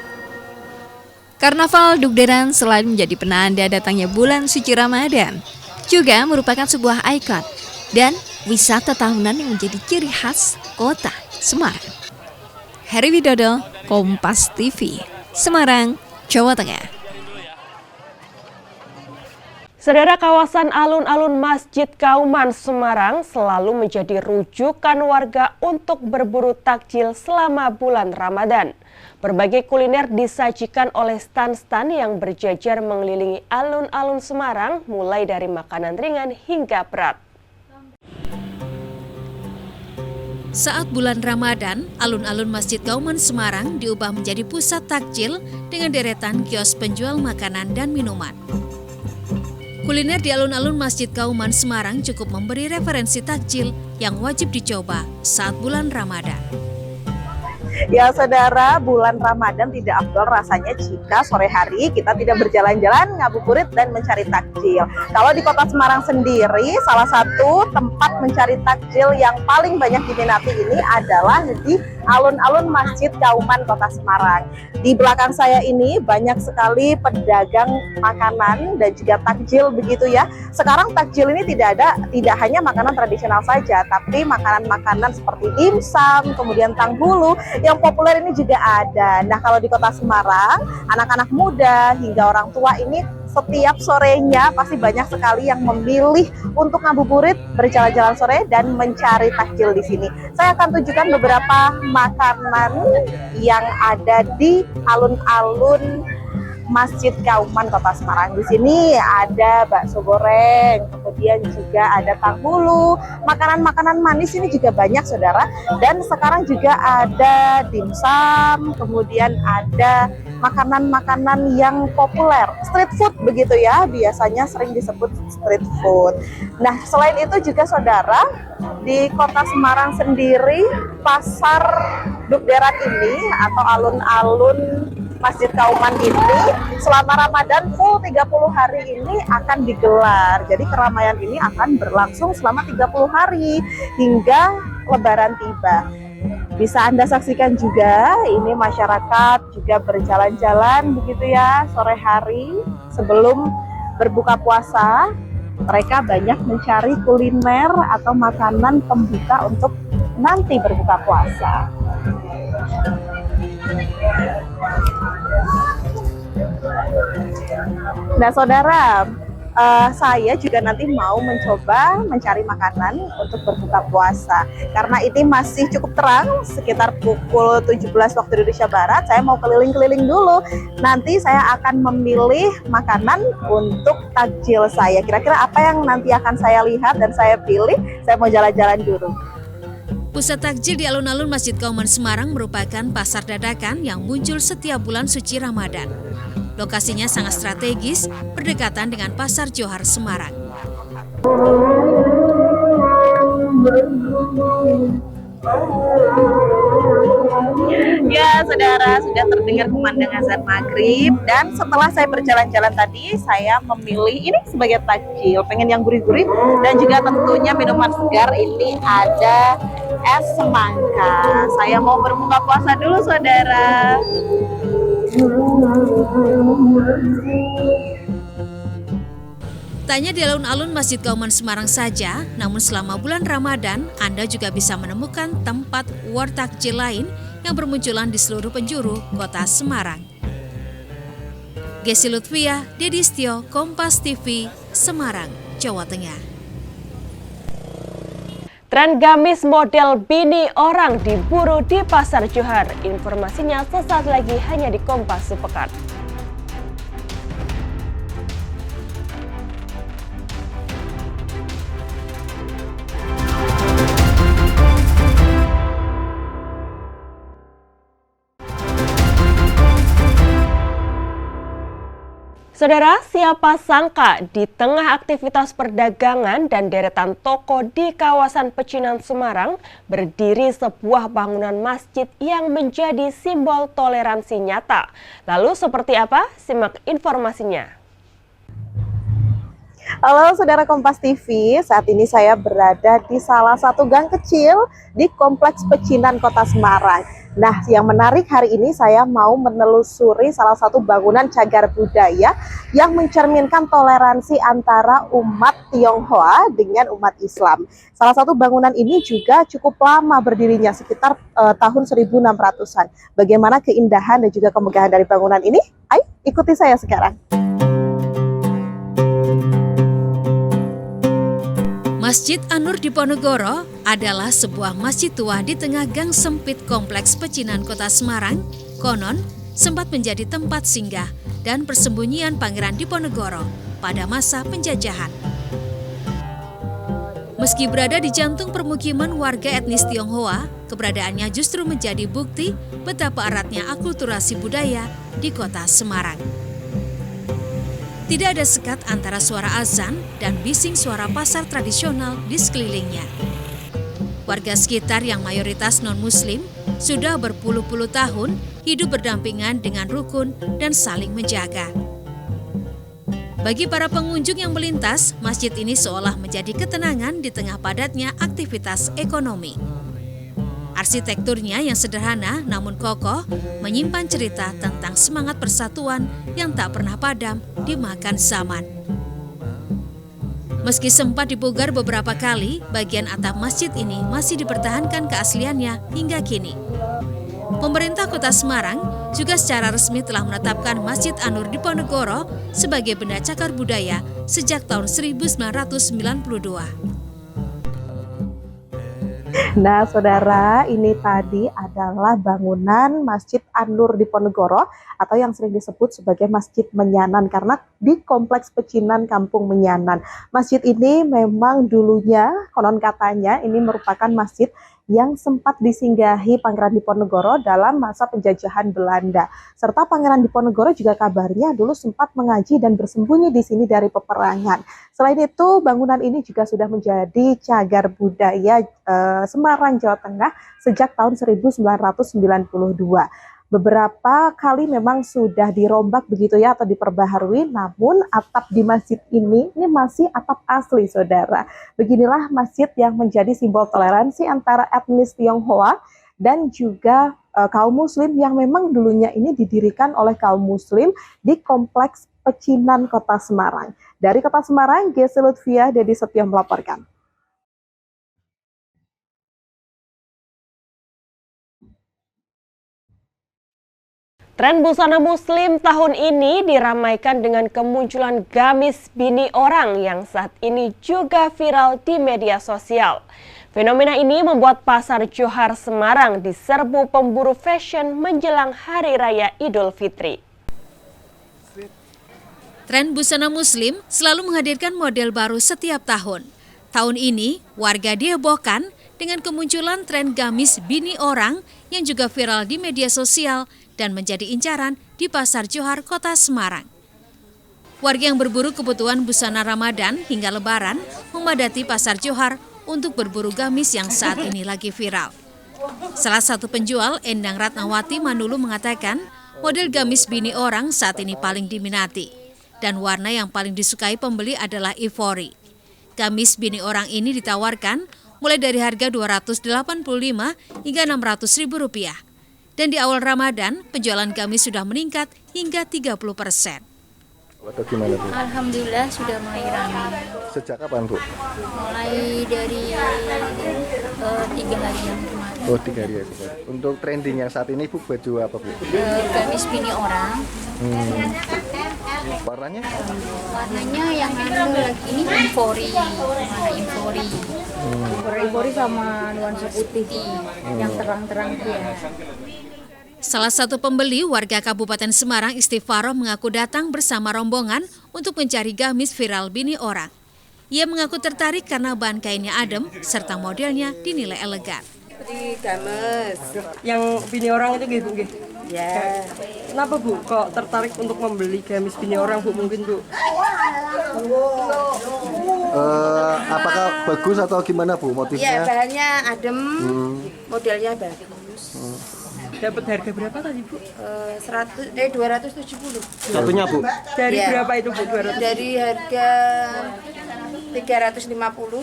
Karnaval Dugderan selain menjadi penanda datangnya bulan suci Ramadan, juga merupakan sebuah ikon dan wisata tahunan yang menjadi ciri khas Kota Semarang. Heri Widodo, Kompas TV, Semarang, Jawa Tengah. Saudara, kawasan alun-alun Masjid Kauman Semarang selalu menjadi rujukan warga untuk berburu takjil selama bulan Ramadan. Berbagai kuliner disajikan oleh stan-stan yang berjajar mengelilingi alun-alun Semarang, mulai dari makanan ringan hingga berat. Saat bulan Ramadan, alun-alun Masjid Kauman Semarang diubah menjadi pusat takjil dengan deretan kios penjual makanan dan minuman. Kuliner di alun-alun Masjid Kauman Semarang cukup memberi referensi takjil yang wajib dicoba saat bulan Ramadan. Ya saudara, bulan Ramadan tidak afdol rasanya jika sore hari kita tidak berjalan-jalan, ngabuburit dan mencari takjil. Kalau di Kota Semarang sendiri, salah satu tempat mencari takjil yang paling banyak diminati ini adalah di alun-alun Masjid Kauman Kota Semarang. Di belakang saya ini banyak sekali pedagang makanan dan juga takjil begitu ya. Sekarang takjil ini tidak hanya makanan tradisional saja, tapi makanan-makanan seperti dimsum, kemudian tanghulu yang populer ini juga ada. Nah, kalau di Kota Semarang, anak-anak muda hingga orang tua ini setiap sorenya pasti banyak sekali yang memilih untuk ngabuburit, berjalan-jalan sore dan mencari takjil di sini. Saya akan tunjukkan beberapa makanan yang ada di alun-alun Masjid Kauman Kota Semarang. Di sini ada bakso goreng, kemudian juga ada tanghulu, makanan-makanan manis ini juga banyak saudara. Dan sekarang juga ada dimsum, kemudian ada makanan-makanan yang populer, street food begitu ya, biasanya sering disebut street food. Nah, selain itu juga saudara, di Kota Semarang sendiri, pasar Dukderan ini atau alun-alun Masjid Kauman ini selama Ramadan full 30 hari ini akan digelar. Jadi keramaian ini akan berlangsung selama 30 hari hingga Lebaran tiba. Bisa Anda saksikan juga, ini masyarakat juga berjalan-jalan begitu ya, sore hari sebelum berbuka puasa. Mereka banyak mencari kuliner atau makanan pembuka untuk nanti berbuka puasa. Nah saudara, saya juga nanti mau mencoba mencari makanan untuk berbuka puasa. Karena ini masih cukup terang, sekitar pukul 17 waktu Indonesia Barat, saya mau keliling-keliling dulu. Nanti saya akan memilih makanan untuk takjil saya. Kira-kira apa yang nanti akan saya lihat dan saya pilih, saya mau jalan-jalan dulu. Pusat takjil di alun-alun Masjid Kauman Semarang merupakan pasar dadakan yang muncul setiap bulan suci Ramadan. Lokasinya sangat strategis, berdekatan dengan Pasar Johar Semarang. Ya saudara, sudah terdengar kumandang azan maghrib. Dan setelah saya berjalan-jalan tadi, saya memilih ini sebagai takjil. Pengen yang gurih-gurih dan juga tentunya minuman segar. Ini ada es semangka. Saya mau berbuka puasa dulu saudara. Tanya di alun-alun Masjid Kauman Semarang saja, namun selama bulan Ramadan, Anda juga bisa menemukan tempat war takjil lain yang bermunculan di seluruh penjuru Kota Semarang. Gesi Lutfia, Dedi Stio, Kompas TV, Semarang, Jawa Tengah. Tren gamis model bini orang diburu di Pasar Johar. Informasinya sesaat lagi hanya di Kompas Sepekan. Saudara, siapa sangka di tengah aktivitas perdagangan dan deretan toko di kawasan Pecinan Semarang berdiri sebuah bangunan masjid yang menjadi simbol toleransi nyata. Lalu seperti apa? Simak informasinya. Halo saudara Kompas TV, saat ini saya berada di salah satu gang kecil di Kompleks Pecinan Kota Semarang. Nah, yang menarik hari ini saya mau menelusuri salah satu bangunan cagar budaya yang mencerminkan toleransi antara umat Tionghoa dengan umat Islam. Salah satu bangunan ini juga cukup lama berdirinya, sekitar tahun 1600-an. Bagaimana keindahan dan juga kemegahan dari bangunan ini? Ayo ikuti saya sekarang. Masjid An-Nur Diponegoro adalah sebuah masjid tua di tengah gang sempit Kompleks Pecinan Kota Semarang. Konon, sempat menjadi tempat singgah dan persembunyian Pangeran Diponegoro pada masa penjajahan. Meski berada di jantung permukiman warga etnis Tionghoa, keberadaannya justru menjadi bukti betapa eratnya akulturasi budaya di Kota Semarang. Tidak ada sekat antara suara azan dan bising suara pasar tradisional di sekelilingnya. Warga sekitar yang mayoritas non-muslim sudah berpuluh-puluh tahun hidup berdampingan dengan rukun dan saling menjaga. Bagi para pengunjung yang melintas, masjid ini seolah menjadi ketenangan di tengah padatnya aktivitas ekonomi. Arsitekturnya yang sederhana namun kokoh menyimpan cerita tentang semangat persatuan yang tak pernah padam dimakan zaman. Meski sempat dipugar beberapa kali, bagian atap masjid ini masih dipertahankan keasliannya hingga kini. Pemerintah Kota Semarang juga secara resmi telah menetapkan Masjid An-Nur Diponegoro sebagai benda cagar budaya sejak tahun 1992. Nah saudara, ini tadi adalah bangunan Masjid An-Nur Diponegoro atau yang sering disebut sebagai Masjid Menyanan karena di Kompleks Pecinan Kampung Menyanan. Masjid ini memang dulunya konon katanya ini merupakan masjid yang sempat disinggahi Pangeran Diponegoro dalam masa penjajahan Belanda. Serta Pangeran Diponegoro juga kabarnya dulu sempat mengaji dan bersembunyi di sini dari peperangan. Selain itu, bangunan ini juga sudah menjadi cagar budaya Semarang, Jawa Tengah sejak tahun 1992. Beberapa kali memang sudah dirombak begitu ya atau diperbaharui, namun atap di masjid ini masih atap asli, saudara. Beginilah masjid yang menjadi simbol toleransi antara etnis Tionghoa dan juga kaum muslim yang memang dulunya ini didirikan oleh kaum muslim di Kompleks Pecinan, Kota Semarang. Dari Kota Semarang, Ghessi Lutfiah, Dedi Setio melaporkan. Tren busana muslim tahun ini diramaikan dengan kemunculan gamis bini orang yang saat ini juga viral di media sosial. Fenomena ini membuat pasar Johar Semarang diserbu pemburu fashion menjelang Hari Raya Idul Fitri. Tren busana muslim selalu menghadirkan model baru setiap tahun. Tahun ini, warga dihebohkan dengan kemunculan tren gamis bini orang yang juga viral di media sosial dan menjadi incaran di Pasar Johar, Kota Semarang. Warga yang berburu kebutuhan busana Ramadan hingga Lebaran memadati Pasar Johar untuk berburu gamis yang saat ini lagi viral. Salah satu penjual, Endang Ratnawati Manulu, mengatakan model gamis bini orang saat ini paling diminati dan warna yang paling disukai pembeli adalah ivory. Gamis bini orang ini ditawarkan mulai dari harga Rp285 hingga Rp600.000. Dan di awal Ramadan, penjualan gamis sudah meningkat hingga 30%. Atau gimana, Bu? Alhamdulillah sudah mulai ramai. Sejak kapan, Bu? Mulai dari 3 hari yang kemarin. Oh, 3 hari ya. Untuk trending yang saat ini, Bu, baju apa, Bu? Gamis bini orang. Warnanya? Warnanya yang lagi ini ivory, warna ivory. Ivory sama nuansa putih yang terang-terang ya. Salah satu pembeli warga Kabupaten Semarang, Istighfaroh, mengaku datang bersama rombongan untuk mencari gamis viral bini orang. Ia mengaku tertarik karena bahan kainnya adem serta modelnya dinilai elegan. Seperti gamis yang bini orang itu gitu, Bu? Ya. Kenapa, Bu, kok tertarik untuk membeli gamis bini orang, Bu, mungkin, Bu? Apakah bagus atau gimana, Bu, motifnya? Iya, bahannya adem, modelnya bagus. Dapat harga berapa tadi, Bu? 270. Satunya, Bu? Dari berapa itu, Bu? 200? Dari harga 350.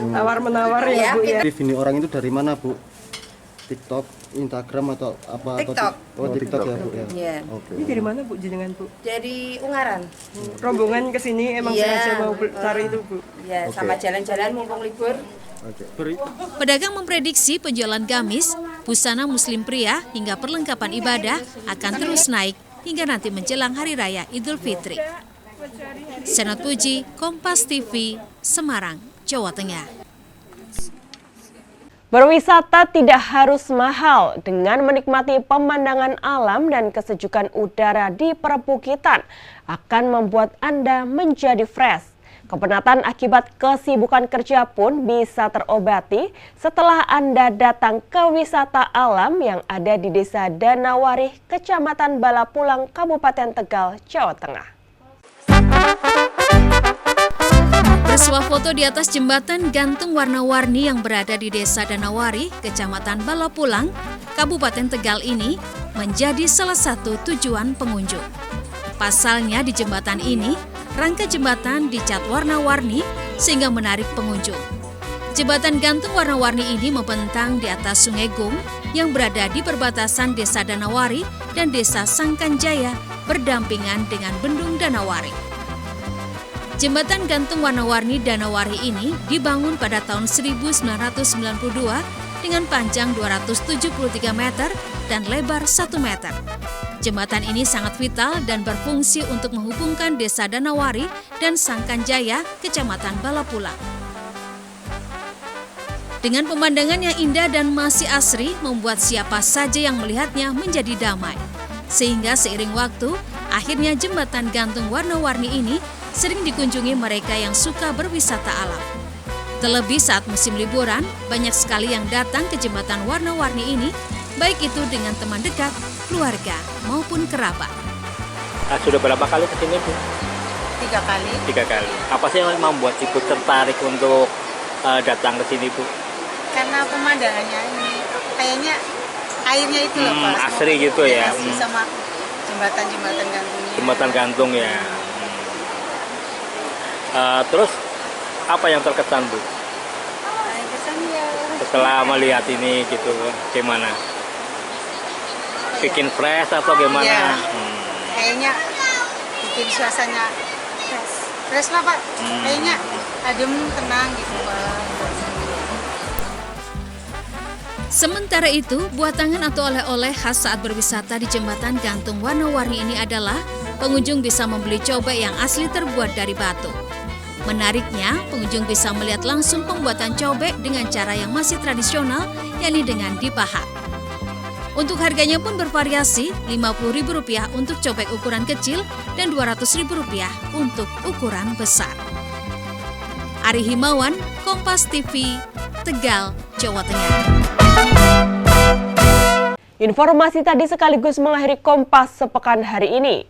Tawar-menawar ya, Bu, ya. Bini orang itu dari mana, Bu? TikTok, Instagram atau apa? TikTok. TikTok ya, Bu, ya. Iya. Oke. Ini dari mana, Bu, jenengan, Bu? Dari Ungaran. Rombongan ke sini emang sengaja mau cari itu, Bu? Iya, sama jalan-jalan mumpung libur. Pedagang memprediksi penjualan gamis, busana muslim pria hingga perlengkapan ibadah akan terus naik hingga nanti menjelang Hari Raya Idul Fitri. Senot Puji, Kompas TV, Semarang, Jawa Tengah. Berwisata tidak harus mahal. Dengan menikmati pemandangan alam dan kesejukan udara di perbukitan akan membuat Anda menjadi fresh. Kepenatan akibat kesibukan kerja pun bisa terobati setelah Anda datang ke wisata alam yang ada di Desa Danawarih, Kecamatan Balapulang, Kabupaten Tegal, Jawa Tengah. Bersuah foto di atas jembatan gantung warna-warni yang berada di Desa Danawarih, Kecamatan Balapulang, Kabupaten Tegal ini menjadi salah satu tujuan pengunjung. Pasalnya di jembatan ini, rangka jembatan dicat warna-warni sehingga menarik pengunjung. Jembatan gantung warna-warni ini membentang di atas Sungai Gung yang berada di perbatasan Desa Danawarih dan Desa Sangkanjaya berdampingan dengan Bendung Danawarih. Jembatan gantung warna-warni Danawarih ini dibangun pada tahun 1992 dengan panjang 273 meter dan lebar 1 meter. Jembatan ini sangat vital dan berfungsi untuk menghubungkan Desa Danawarih dan Sangkanjaya, Kecamatan Balapulang. Dengan pemandangan yang indah dan masih asri, membuat siapa saja yang melihatnya menjadi damai. Sehingga seiring waktu, akhirnya jembatan gantung warna-warni ini sering dikunjungi mereka yang suka berwisata alam. Terlebih saat musim liburan, banyak sekali yang datang ke jembatan warna-warni ini, baik itu dengan teman dekat, keluarga, maupun kerabat. Sudah berapa kali ke sini, Bu? 3 kali. 3 kali. Apa sih yang membuat Ibu tertarik untuk datang ke sini, Bu? Karena pemandangannya ini kayaknya airnya itu loh, Pak. Asri gitu ya. Asri sama jembatan-jembatan gantungnya. Jembatan gantung ya. Terus apa yang terkesan, Bu? Kesan ya. Setelah melihat ini gitu, gimana? Bikin fresh atau gimana? Ya, kayaknya bikin suasana fresh lah, Pak. Kayaknya adem, tenang gitu, Pak. Sementara itu, buatangan atau oleh-oleh khas saat berwisata di jembatan gantung warna-warni ini adalah pengunjung bisa membeli cobek yang asli terbuat dari batu. Menariknya, pengunjung bisa melihat langsung pembuatan cobek dengan cara yang masih tradisional, yakni dengan dipahat. Untuk harganya pun bervariasi, Rp50.000 untuk cobek ukuran kecil dan Rp200.000 untuk ukuran besar. Ari Himawan, Kompas TV, Tegal, Jawa Tengah. Informasi tadi sekaligus mengakhiri Kompas sepekan hari ini.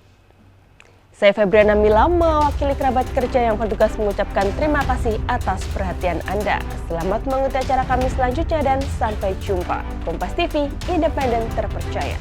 Saya Febriana Mila mewakili kerabat kerja yang bertugas mengucapkan terima kasih atas perhatian Anda. Selamat mengikuti acara kami selanjutnya dan sampai jumpa. Kompas TV, independen terpercaya.